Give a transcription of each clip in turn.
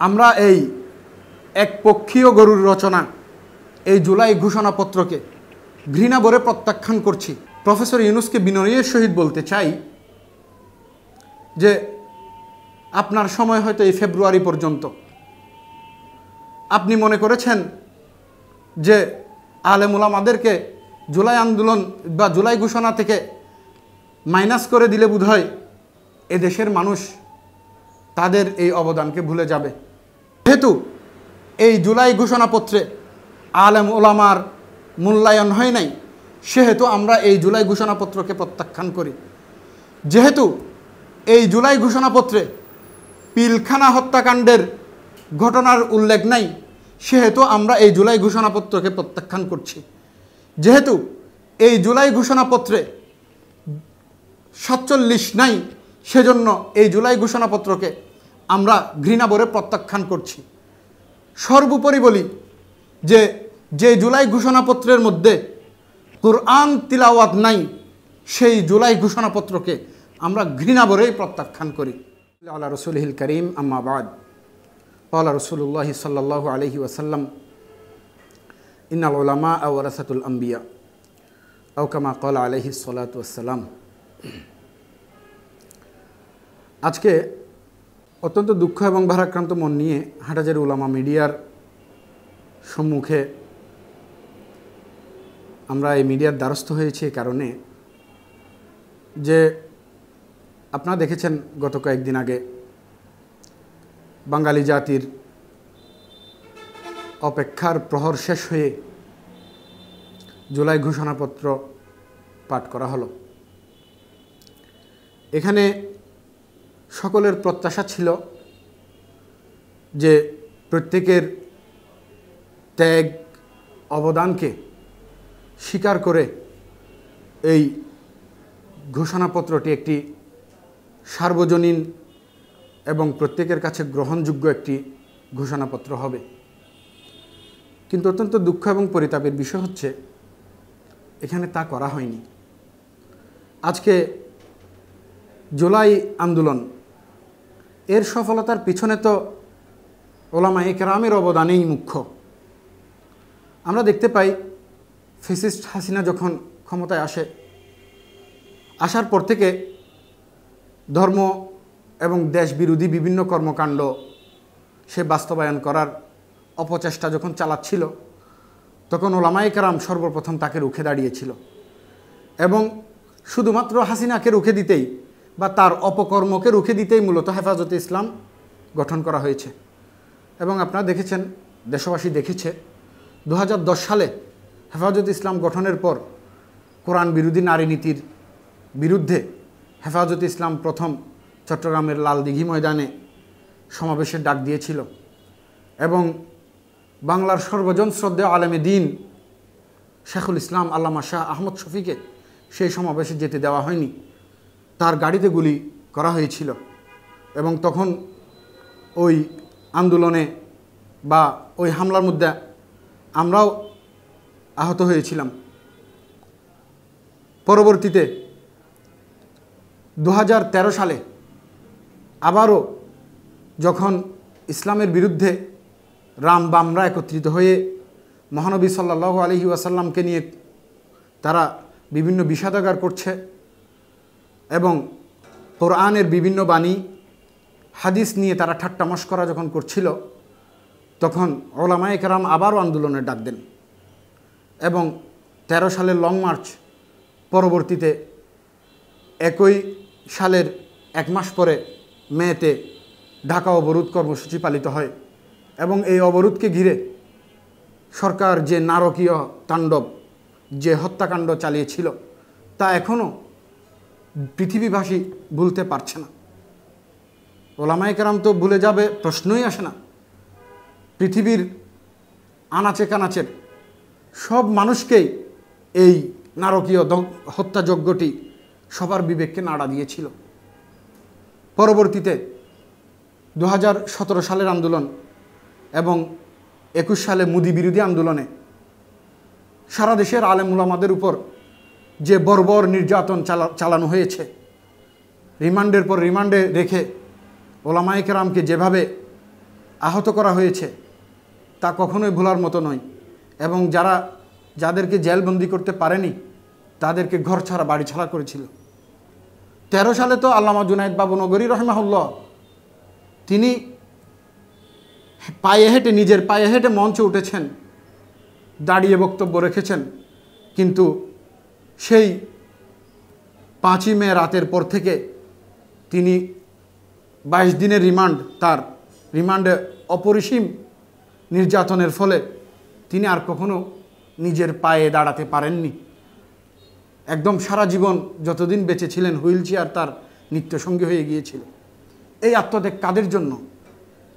আমরা এই একপক্ষীয় গরুর রচনা এই জুলাই ঘোষণাপত্রকে ঘৃণা ভরে প্রত্যাখ্যান করছি। প্রফেসর ইউনূসকে বিনয়ের সহিত বলতে চাই যে আপনার সময় হয়তো এই ফেব্রুয়ারি পর্যন্ত। আপনি মনে করেছেন যে আলেম উলামাদেরকে জুলাই আন্দোলন বা জুলাই ঘোষণা থেকে মাইনাস করে দিলে বোধহয় এদেশের মানুষ তাদের এই অবদানকে ভুলে যাবে। যেহেতু এই জুলাই ঘোষণাপত্রে আলেম ওলামার মূল্যায়ন হয় নাই, সেহেতু আমরা এই জুলাই ঘোষণাপত্রকে প্রত্যাখ্যান করি। যেহেতু এই জুলাই ঘোষণাপত্রে পিলখানা হত্যাকাণ্ডের ঘটনার উল্লেখ নাই, সেহেতু আমরা এই জুলাই ঘোষণাপত্রকে প্রত্যাখ্যান করছি। যেহেতু এই জুলাই ঘোষণাপত্রে ৪৭ নাই, সেজন্য এই জুলাই ঘোষণাপত্রকে আমরা ঘৃণা ভরে প্রত্যাখ্যান করছি। সর্বোপরি বলি যে জুলাই ঘোষণাপত্রের মধ্যে কুরআন তিলাওয়াত নাই, সেই জুলাই ঘোষণাপত্রকে আমরা ঘৃণা ভরেই প্রত্যাখ্যান করি। আলা রাসূলিল কারীম, আম্মা বাদ। ক্বালা রাসূলুল্লাহি সাল্লাল্লাহু আলাইহি ওয়াসাল্লাম, ইন্নাল উলামা ওয়ারাসাতুল আম্বিয়া, আও কামা ক্বালা আলাইহিস সালাতু ওয়াসসালাম। আজকে অত্যন্ত দুঃখ এবং ভারাক্রান্ত মন নিয়ে হাটহাজারী উলামা মিডিয়ার সম্মুখে আমরা এই মিডিয়ার দ্বারস্থ হয়েছি এই কারণে যে আপনারা দেখেছেন গত কয়েকদিন আগে বাঙালি জাতির অপেক্ষার প্রহর শেষ হয়ে জুলাই ঘোষণাপত্র পাঠ করা হলো। এখানে সকলের প্রত্যাশা ছিল যে প্রত্যেকের ত্যাগ অবদানকে স্বীকার করে এই ঘোষণাপত্রটি একটি সার্বজনীন এবং প্রত্যেকের কাছে গ্রহণযোগ্য একটি ঘোষণাপত্র হবে। কিন্তু অত্যন্ত দুঃখ এবং পরিতাপের বিষয় হচ্ছে এখানে তা করা হয়নি। আজকে জুলাই আন্দোলন এর সফলতার পিছনে তো ওলামায়ে কেরামের অবদানেই মুখ্য। আমরা দেখতে পাই ফ্যাসিস্ট হাসিনা যখন ক্ষমতায় আসার পর থেকে ধর্ম এবং দেশ বিরোধী বিভিন্ন কর্মকাণ্ড সে বাস্তবায়ন করার অপচেষ্টা যখন চালাচ্ছিল, তখন ওলামায়ে কেরাম সর্বপ্রথম তাকে রুখে দাঁড়িয়েছিল এবং শুধুমাত্র হাসিনাকে রুখে দিতেই বা তার অপকর্মকে রুখে দিতেই মূলত হেফাজতে ইসলাম গঠন করা হয়েছে। এবং আপনারা দেখেছেন, দেশবাসী দেখেছে, ২০১০ সালে হেফাজতে ইসলাম গঠনের পর কোরআন বিরোধী নারী নীতির বিরুদ্ধে হেফাজতে ইসলাম প্রথম চট্টগ্রামের লালদিঘি ময়দানে সমাবেশের ডাক দিয়েছিল এবং বাংলার সর্বজন শ্রদ্ধেয় আলেমে দ্বীন শেখুল ইসলাম আল্লামা শাহ আহমদ শফীকে সেই সমাবেশে যেতে দেওয়া হয়নি, তার গাড়িতে গুলি করা হয়েছিল। এবং তখন ওই আন্দোলনে বা ওই হামলার মধ্যে আমরাও আহত হয়েছিলাম। পরবর্তীতে ২০১৩ সালে আবারও যখন ইসলামের বিরুদ্ধে রাম বামরা একত্রিত হয়ে মহানবী সাল্লাল্লাহু আলাইহি ওয়াসাল্লামকে নিয়ে তারা বিভিন্ন বিষাদাগার করছে এবং কোরআনের বিভিন্ন বাণী হাদিস নিয়ে তারা ঠাট্টা মশকরা যখন করছিল, তখন ওলামায়ে কেরাম আবারও আন্দোলনের ডাক দেন এবং ১৩ সালের লং মার্চ, পরবর্তীতে ২১ সালের ১ মাস পরে মেতে ঢাকা অবরোধ কর্মসূচি পালিত হয় এবং এই অবরোধকে ঘিরে সরকার যে নারকীয় তাণ্ডব, যে হত্যাকাণ্ড চালিয়েছিল, তা এখনও পৃথিবীবাসী ভুলতে পারছে না। ওলামায়ে কেরাম তো ভুলে যাবে প্রশ্নই আসে না। পৃথিবীর আনাচে কানাচের সব মানুষকেই এই নারকীয় হত্যাযজ্ঞটি সবার বিবেককে নাড়া দিয়েছিল। পরবর্তীতে ২০১৭ সালের আন্দোলন এবং ২১ সালে মোদি বিরোধী আন্দোলনে সারা দেশের আলেম উলামাদের উপর যে বর্বর নির্যাতন চালানো হয়েছে, রিমান্ডের পর রিমান্ডে রেখে ওলামায়ে কেরামকে যেভাবে আহত করা হয়েছে তা কখনোই ভোলার মতো নয়। এবং যাদেরকে জেলবন্দি করতে পারেনি তাদেরকে ঘর ছাড়া বাড়ি ছাড়া করেছিল। 13 সালে তো আল্লামা জুনায়েদ বাবুনগরী রহিমাহুল্লাহ তিনি নিজের পায়ে হেঁটে মঞ্চে উঠেছেন, দাঁড়িয়ে বক্তব্য রেখেছেন, কিন্তু সেই 5ই মে রাতের পর থেকে তিনি 22 দিনের তার রিমান্ডে অপরিসীম নির্যাতনের ফলে তিনি আর কখনো নিজের পায়ে দাঁড়াতে পারেননি। একদম সারা জীবন যতদিন বেঁচে ছিলেন হুইল চেয়ার তার নিত্যসঙ্গী হয়ে গিয়েছিল। এই আত্মত্যাগ কাদের জন্য?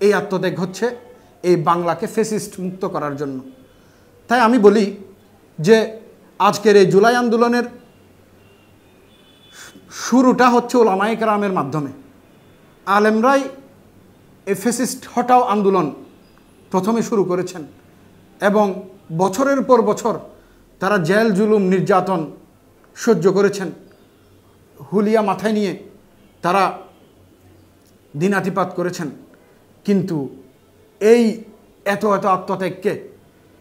এই আত্মত্যাগ হচ্ছে এই বাংলাকে ফ্যাসিস্ট মুক্ত করার জন্য। তাই আমি বলি যে আজকের এই জুলাই আন্দোলনের শুরুটা হচ্ছে ওলামায়ে কেরামের মাধ্যমে। আলেমরাই এই ফ্যাসিস্ট হটাও আন্দোলন প্রথমে শুরু করেছেন এবং বছরের পর বছর তারা জেল জুলুম নির্যাতন সহ্য করেছেন। হুলিয়া মাথায় নিয়ে তারা দিনাতিপাত করেছেন। কিন্তু এই এত আত্মত্যাগকে,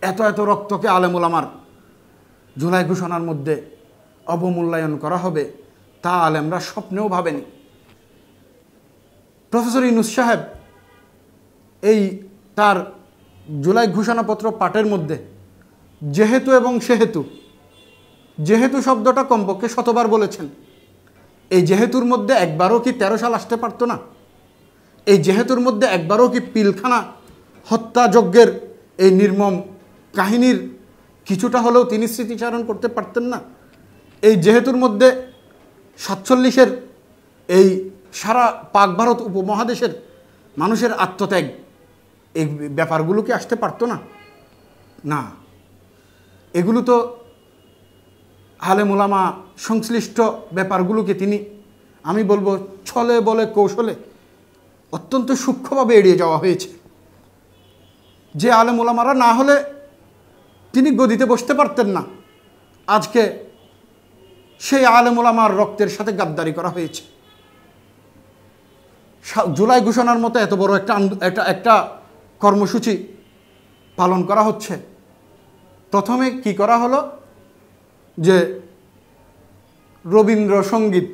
এত রক্তকে আলেম ওলামার জুলাই ঘোষণার মধ্যে অবমূল্যায়ন করা হবে তা আলেমরা স্বপ্নেও ভাবেনি। প্রফেসর ইউনূস সাহেব এই তার জুলাই ঘোষণাপত্র পাঠের মধ্যে যেহেতু এবং সেহেতু, যেহেতু শব্দটা কমপক্ষে 100বার বলেছেন। এই যেহেতুর মধ্যে একবারও কি 13 সাল আসতে পারতো না? এই যেহেতুর মধ্যে একবারও কি পিলখানা হত্যাযজ্ঞের এই নির্মম কাহিনীর কিছুটা হলেও তিনি স্মৃতিচারণ করতে পারতেন না? এই যেহেতুর মধ্যে 47-এর এই সারা পাক ভারত উপমহাদেশের মানুষের আত্মত্যাগ, এই ব্যাপারগুলো কি আসতে পারতো না? না, এগুলো তো আলেম ওলামা সংশ্লিষ্ট ব্যাপারগুলোকে তিনি, আমি বলবো, ছলে বলে কৌশলে অত্যন্ত সূক্ষ্মভাবে এড়িয়ে যাওয়া হয়েছে। যে আলেম ওলামারা না হলে তিনি গদিতে বসতে পারতেন না, আজকে সেই আলেম ওলামার রক্তের সাথে গাদ্দারি করা হয়েছে। জুলাই ঘোষণার মতো এত বড় একটা কর্মসূচি পালন করা হচ্ছে। প্রথমে কি করা হলো যে রবীন্দ্রসঙ্গীত,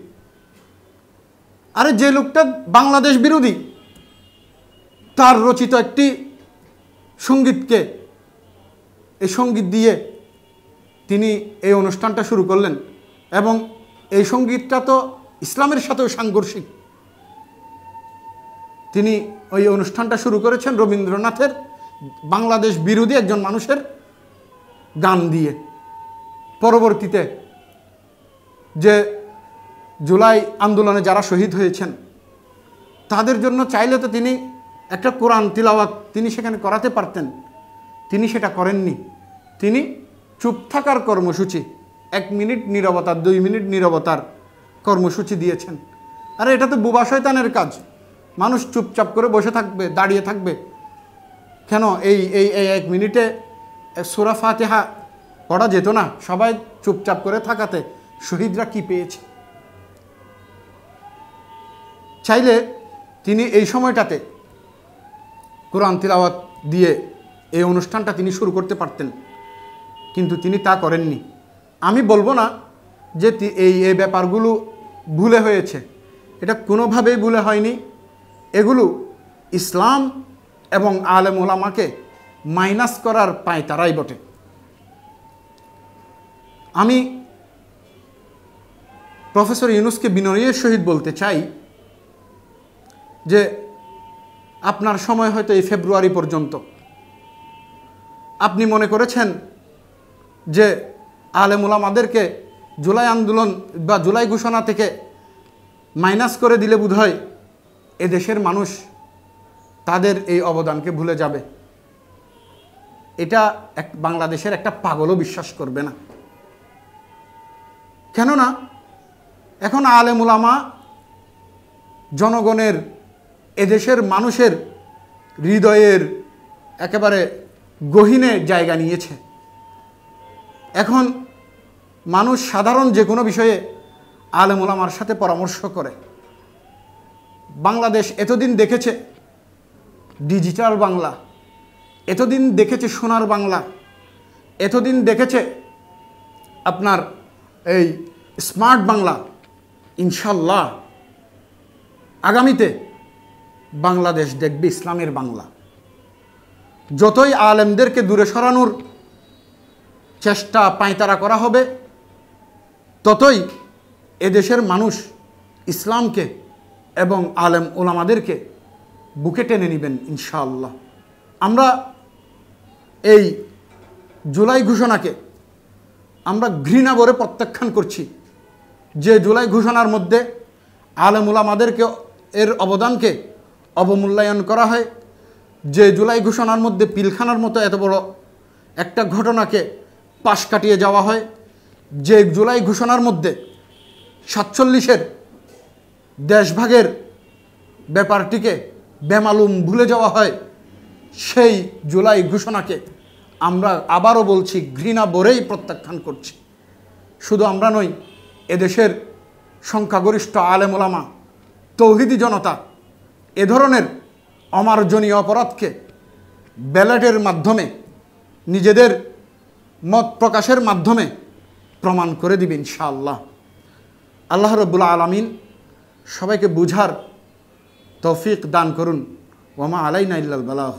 আরে যে লোকটা বাংলাদেশ বিরোধী তার রচিত একটি সঙ্গীতকে, এই সঙ্গীত দিয়ে তিনি এই অনুষ্ঠানটা শুরু করলেন এবং এই সঙ্গীতটা তো ইসলামের সাথেও সাংঘর্ষিক। তিনি ওই অনুষ্ঠানটা শুরু করেছেন রবীন্দ্রনাথের বাংলাদেশ বিরোধী একজন মানুষের গান দিয়ে। পরবর্তীতে যে জুলাই আন্দোলনে যারা শহীদ হয়েছেন তাদের জন্য চাইলে তো তিনি একটা কোরআন তিলাওয়াত তিনি সেখানে করাতে পারতেন, তিনি সেটা করেননি। তিনি চুপ থাকার কর্মসূচি, 1 মিনিট নীরবতার, 2 মিনিট নীরবতার কর্মসূচি দিয়েছেন। আরে এটা তো বুবা শয়তানের কাজ। মানুষ চুপচাপ করে বসে থাকবে, দাঁড়িয়ে থাকবে কেন? এই 1 মিনিটে সূরা ফাতিহা পড়া যেত না? সবাই চুপচাপ করে থাকাতে শহীদরা কি পেয়েছে? চাইলে তিনি এই সময়টাতে কোরআন তিলাওয়াত দিয়ে এই অনুষ্ঠানটা তিনি শুরু করতে পারতেন, কিন্তু তিনি তা করেননি। আমি বলবো না যে এই ব্যাপারগুলো ভুলে হয়েছে, এটা কোনোভাবেই ভুলে হয়নি। এগুলো ইসলাম এবং আলেম ওলামাকে মাইনাস করার পায়তারাই বটে। আমি প্রফেসর ইউনূসকে বিনয়ের সহিত বলতে চাই যে আপনার সময় হয়তো এই ফেব্রুয়ারি পর্যন্ত। আপনি মনে করেছেন যে আলেম ওলামাদেরকে জুলাই আন্দোলন বা জুলাই ঘোষণা থেকে মাইনাস করে দিলে বোধহয় এদেশের মানুষ তাদের এই অবদানকে ভুলে যাবে। এটা বাংলাদেশের একটা পাগলও বিশ্বাস করবে না। কেননা এখন আলেম ওলামা জনগণের, এদেশের মানুষের হৃদয়ের একেবারে গহীনে জায়গা নিয়েছে। এখন মানুষ সাধারণ যে কোনো বিষয়ে আলেম ওলামার সাথে পরামর্শ করে। বাংলাদেশ এতদিন দেখেছে ডিজিটাল বাংলা, এতদিন দেখেছে সোনার বাংলা, এতদিন দেখেছে আপনার এই স্মার্ট বাংলা। ইনশাল্লাহ আগামীতে বাংলাদেশ দেখবে ইসলামের বাংলা। যতই আলেমদেরকে দূরে সরানোর চেষ্টা পাঁয়তারা করা হবে, ততই এদেশের মানুষ ইসলামকে এবং আলেম ওলামাদেরকে বুকে টেনে নেবেন ইনশাআল্লাহ। আমরা এই জুলাই ঘোষণাকে আমরা ঘৃণা ভরে প্রত্যাখ্যান করছি। যে জুলাই ঘোষণার মধ্যে আলেম ওলামাদেরকে এর অবদানকে অবমূল্যায়ন করা হয়, যে জুলাই ঘোষণার মধ্যে পিলখানার মতো এত বড় একটা ঘটনাকে পাশ কাটিয়ে যাওয়া হয়, যে জুলাই ঘোষণার মধ্যে 47-এর দেশভাগের ব্যাপারটিকে বেমালুম ভুলে যাওয়া হয়, সেই জুলাই ঘোষণাকে আমরা আবারও বলছি ঘৃণা ভরেই প্রত্যাখ্যান করছি। শুধু আমরা নই, এদেশের সংখ্যাগরিষ্ঠ আলেম ওলামা, তৌহিদি জনতা এ ধরনের অমার্জনীয় অপরাধকে ব্যালটের মাধ্যমে, নিজেদের মত প্রকাশের মাধ্যমে প্রমাণ করে দিবে ইনশাআল্লাহ। আল্লাহ রাব্বুল আলামিন সবাইকে বুঝার তৌফিক দান করুন। ওয়া মা আলাইনা ইল্লাল বালাগ।